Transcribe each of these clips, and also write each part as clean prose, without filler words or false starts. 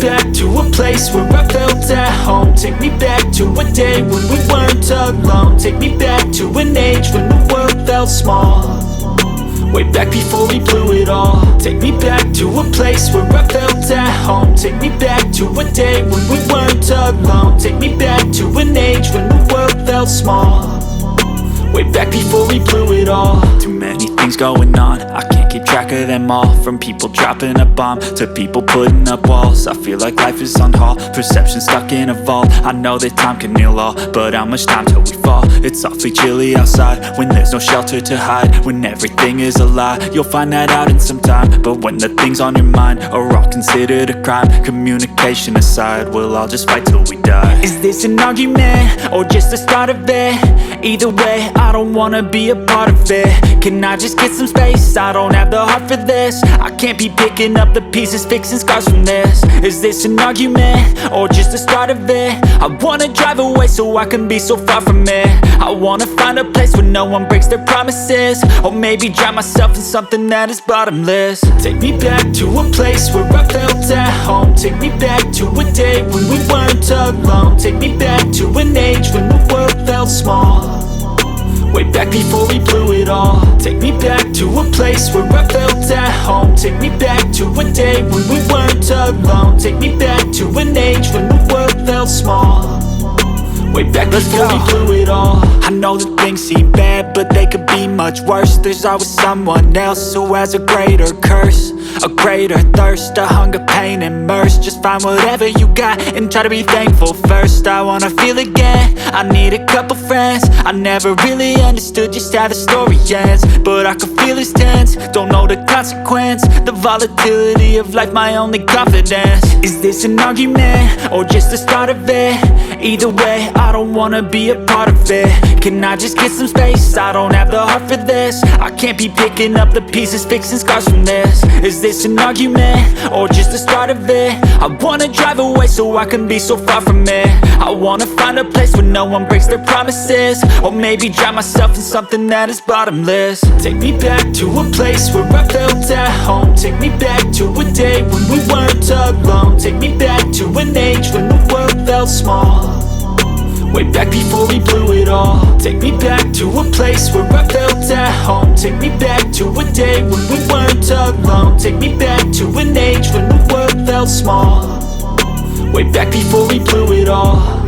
back to a place where I felt at home. Take me back to a day when we weren't alone. Take me back to an age when the world felt small, way back before we blew it all. Take me back to a place where I felt at home. Take me back to a day when we weren't alone. Take me back to an age when the world felt small, way back before we blew it all. Too many things going on, I can't keep track of them all. From people dropping a bomb to people putting up walls. I feel like life is on hold, perception stuck in a vault. I know that time can heal all, but how much time till we fall? It's awfully chilly outside when there's no shelter to hide. When everything is a lie, you'll find that out in some time. But when the things on your mind are all considered a crime, communication aside, we'll all just fight till we die. Is this an argument or just the start of it? Either way, I don't wanna be a part of it. Can I just get some space? I don't have the heart for this. I can't be picking up the pieces, fixing scars from this. Is this an argument or just the start of it? I wanna drive away so I can be so far from it. I wanna find a place where no one breaks their promises, or maybe drown myself in something that is bottomless. Take me back to a place where I felt at home. Take me back to a day when we weren't alone. Take me back to an age when the world felt small, way back before we blew it all. Take me back to a place where I felt at home. Take me back to a day when we weren't alone. Take me back to an age when the world felt small, way back before we blew it all. I know that things seem bad, but they could be much worse. There's always someone else who has a greater curse, a greater thirst, a hunger, pain, and mercy. Just find whatever you got and try to be thankful first. I wanna feel again, I need a couple friends. I never really understood just how the story ends, but I can feel it's tense, don't know the consequence. The volatility of life, my only confidence. Is this an argument or just the start of it? Either way, I don't wanna be a part of it. Can I just get some space? I don't have the heart for this. I can't be picking up the pieces, fixing scars from this. Is this an argument or just the start of it? I wanna drive away so I can be so far from it. I wanna find a place where no one breaks their promises, or maybe drown myself in something that is bottomless. Take me back to a place where I felt at home. Take me back to a day when we weren't alone. Take me back to an age when the world felt small, way back before we blew it all. Take me back to a place where I felt at home. Take me back to a day when we weren't alone. Take me back to an age when the world felt small, way back before we blew it all.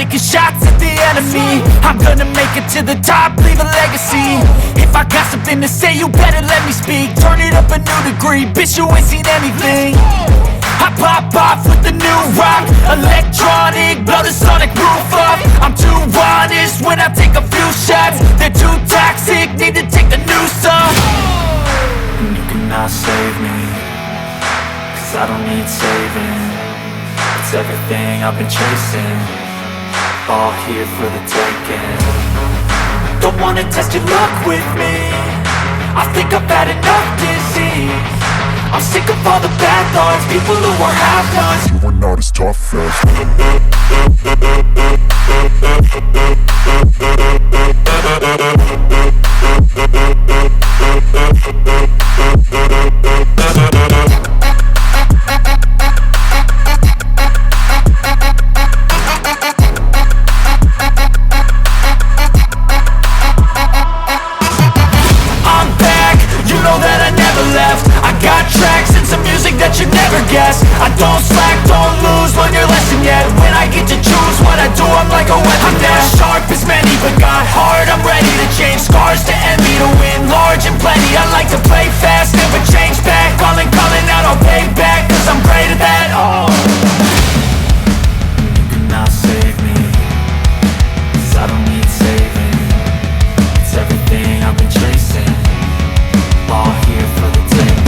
taking shots at the enemy. I'm gonna make it to the top, leave a legacy. If I got something to say, you better let me speak. Turn it up a new degree, bitch, you ain't seen anything. I pop off with the new rock, electronic, blow the sonic roof up. I'm too honest when I take a few shots. They're too toxic, need to take the noose off. And you cannot save me, cause I don't need saving. It's everything I've been chasing, all here for the taking. Don't wanna test your luck with me, I think I've had enough disease. I'm sick of all the bad thoughts, people who are half-nots. You are not as tough as I don't slack, don't lose, learn your lesson yet. When I get to choose what I do, I'm like a weapon. I'm not sharp as many, but got heart, I'm ready to change. Scars to envy, to win large and plenty. I like to play fast, never change back. Calling out, I'll pay back, cause I'm great at that. Oh, you cannot save me, cause I don't need saving. It's everything I've been chasing, all here for the taking.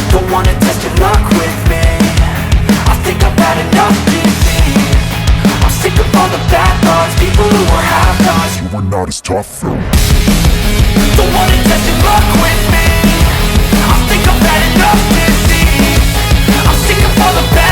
Don't wanna test your luck with me, I think I've had enough disease. I'm sick of all the bad thoughts, people who are half-nots. You are not as tough though. Don't wanna test your luck with me, I think I've had enough disease. I'm sick of all the bad